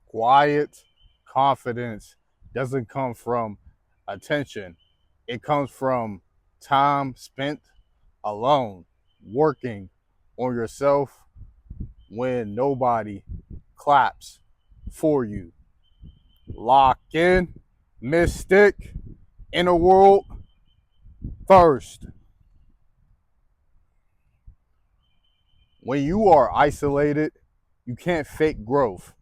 Quiet confidence doesn't come from attention. It comes from time spent alone, working on yourself when nobody claps for you. Lockin, Mystic, Inner World first. When you are isolated, you can't fake growth.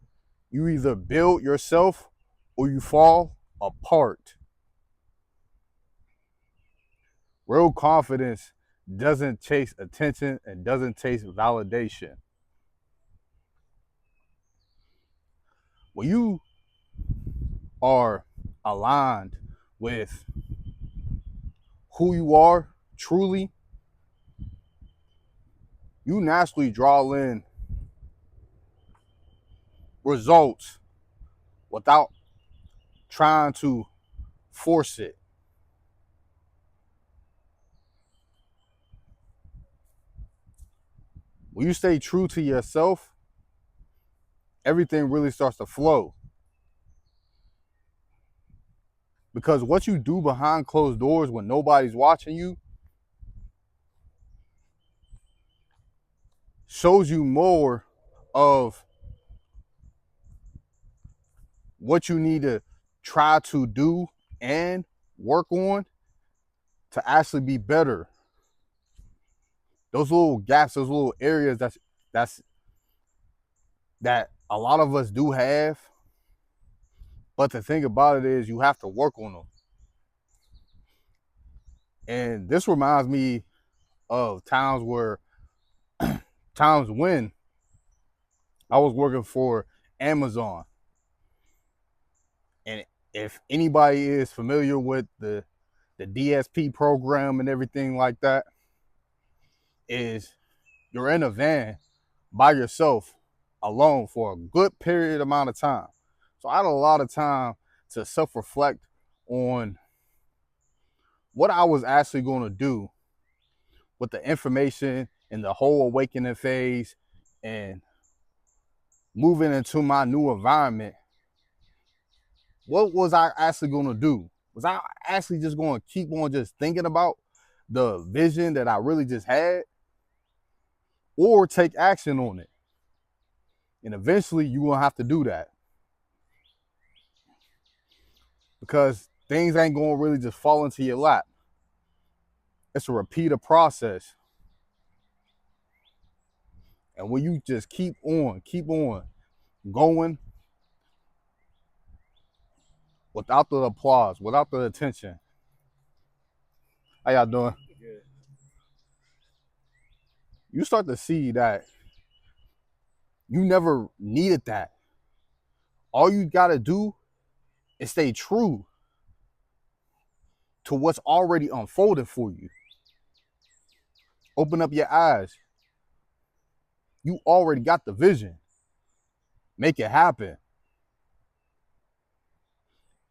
You either build yourself or you fall apart. Real confidence doesn't chase attention and doesn't chase validation. When you are aligned with who you are truly, you naturally draw in results without trying to force it. When you stay true to yourself, everything really starts to flow. Because what you do behind closed doors when nobody's watching you shows you more of what you need to try to do and work on to actually be better. Those little gaps, those little areas that's that a lot of us do have, but the thing about it is you have to work on them. And this reminds me of times when I was working for Amazon. And if anybody is familiar with the DSP program and everything like that, is you're in a van by yourself alone for a good period amount of time. So I had a lot of time to self-reflect on what I was actually going to do with the information and the whole awakening phase and moving into my new environment. What was I actually going to do? Was I actually just going to keep on just thinking about the vision that I really just had, or take action on it? And eventually you're going to have to do that, because things ain't going to really just fall into your lap. It's a repeated process. And when you just keep on going without the applause, without the attention. How y'all doing? You start to see that you never needed that. All you got to do is stay true to what's already unfolded for you. Open up your eyes. You already got the vision. Make it happen.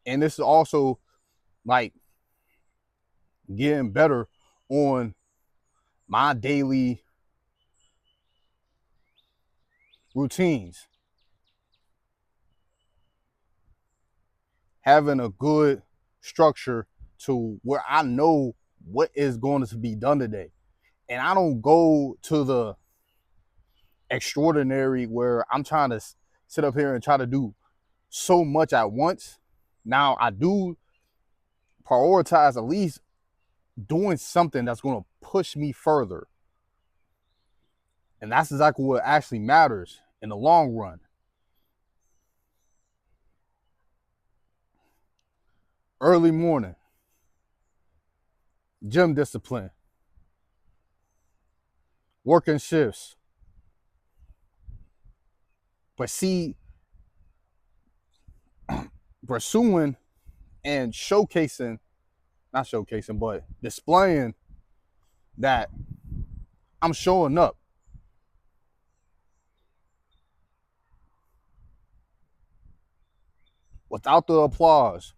And this is also like getting better on my daily routines. Having a good structure to where I know what is going to be done today. And I don't go to the extraordinary where I'm trying to sit up here and try to do so much at once. Now I do prioritize at least doing something that's going to push me further. And that's exactly what actually matters in the long run. Early morning, gym discipline, working shifts. But see, pursuing and showcasing, not showcasing, but displaying that I'm showing up. Without the applause,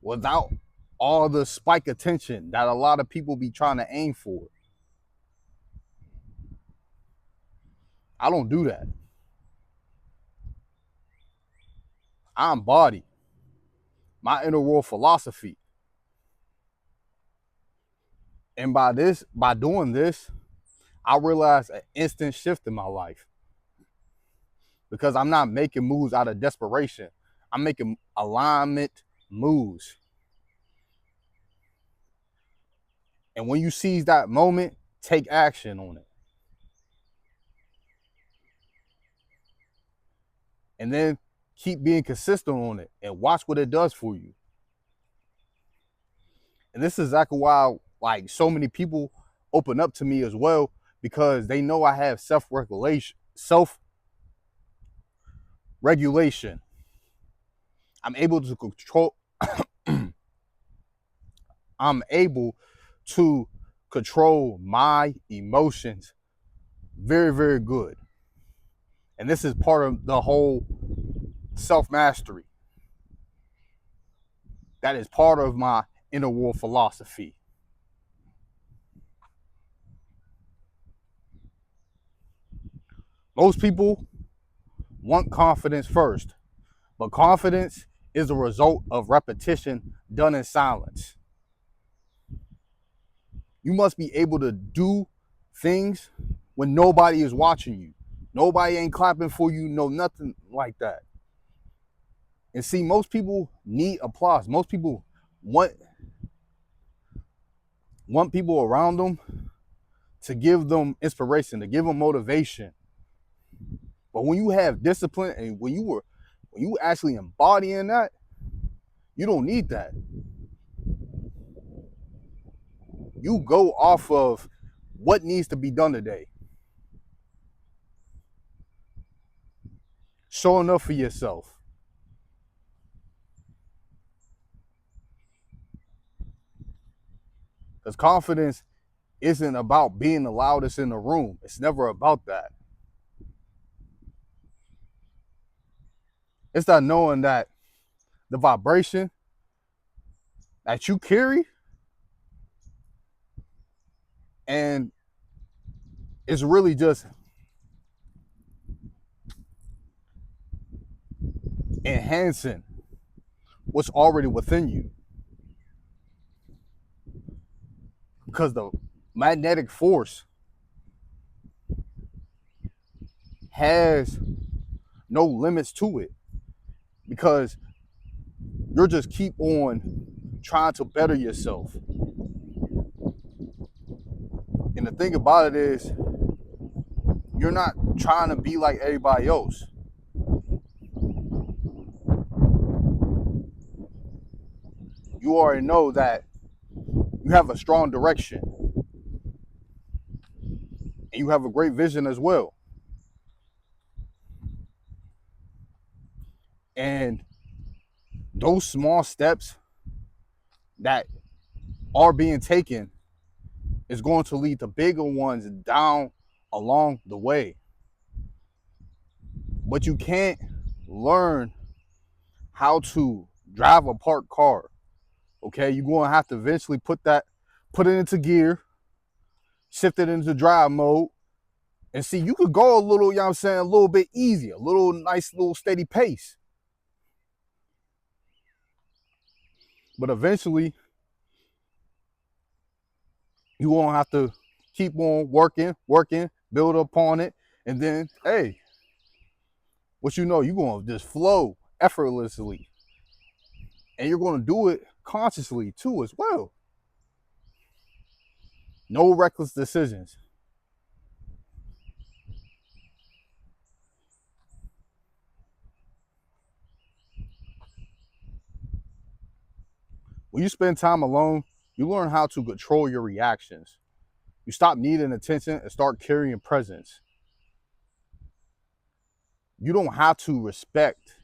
without all the spike attention that a lot of people be trying to aim for. I don't do that. I embody my inner world philosophy. And by doing this, I realized an instant shift in my life because I'm not making moves out of desperation. I'm making alignment moves. And when you seize that moment, take action on it. And then keep being consistent on it and watch what it does for you. And this is exactly why like so many people open up to me as well, because they know I have self-regulation. I'm able to control I'm able to control my emotions very, very good. And this is part of the whole self-mastery. That is part of my inner world philosophy. Most people want confidence first, but confidence is a result of repetition done in silence. You must be able to do things when nobody is watching you. Nobody ain't clapping for you, no nothing like that. And see, most people need applause. Most people want people around them to give them inspiration, to give them motivation. But when you have discipline and when you actually embodying that, you don't need that. You go off of what needs to be done today. Showing up for yourself. Because confidence isn't about being the loudest in the room. It's never about that. It's that knowing that the vibration that you carry and it's really just enhancing what's already within you. Because the magnetic force has no limits to it. Because you're just keep on trying to better yourself. And the thing about it is, you're not trying to be like everybody else. You already know that you have a strong direction and you have a great vision as well. And those small steps that are being taken is going to lead to bigger ones down along the way. But you can't learn how to drive a parked car. Okay, you're going to have to eventually put it into gear, shift it into drive mode, and see, you could go a little, you know what I'm saying, a little bit easier, a little nice, little steady pace. But eventually, you won't have to keep on working, build upon it, and then, hey, what you know, you're going to just flow effortlessly. And you're going to do it consciously too as well. No reckless decisions. When you spend time alone, you learn how to control your reactions. You stop needing attention and start carrying presence. You don't have to respect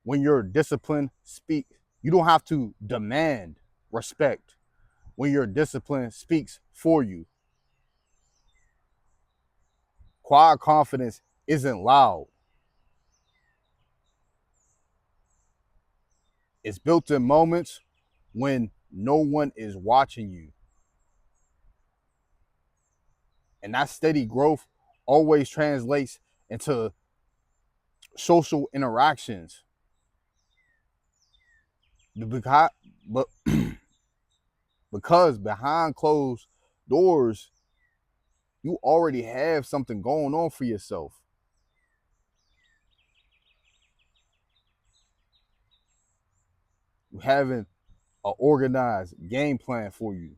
when your discipline speaks. You don't have to demand respect when your discipline speaks for you. Quiet confidence isn't loud. It's built in moments when no one is watching you. And that steady growth always translates into social interactions. Because, but because behind closed doors, you already have something going on for yourself. You having an organized game plan for you.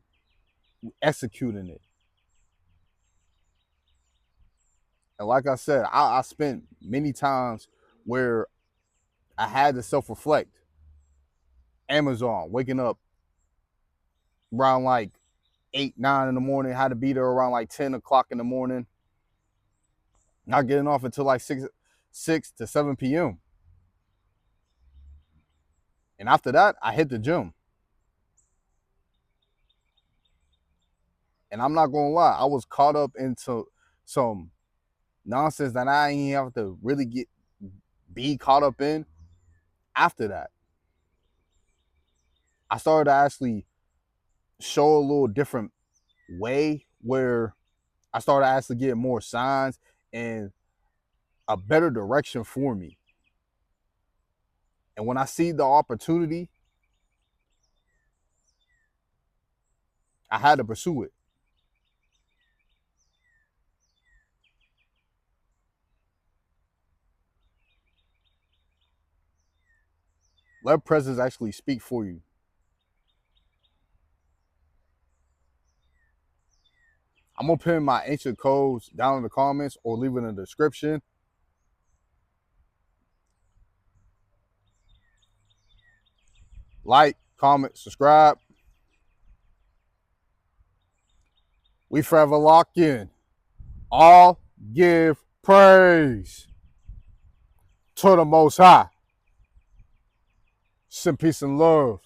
You executing it. And like I said, I spent many times where I had to self-reflect. Amazon, waking up around like 8, 9 in the morning, had to be there around like 10 o'clock in the morning. Not getting off until like 6 to 7 p.m. And after that, I hit the gym. And I'm not gonna lie, I was caught up into some nonsense that I ain't have to really be caught up in. After that, I started to actually show a little different way where I started to actually get more signs and a better direction for me. And when I see the opportunity, I had to pursue it. Let presence actually speak for you. I'm gonna pin my ancient codes down in the comments or leave it in the description. Like, comment, subscribe. We forever lock in. All give praise to the Most High. Send peace and love.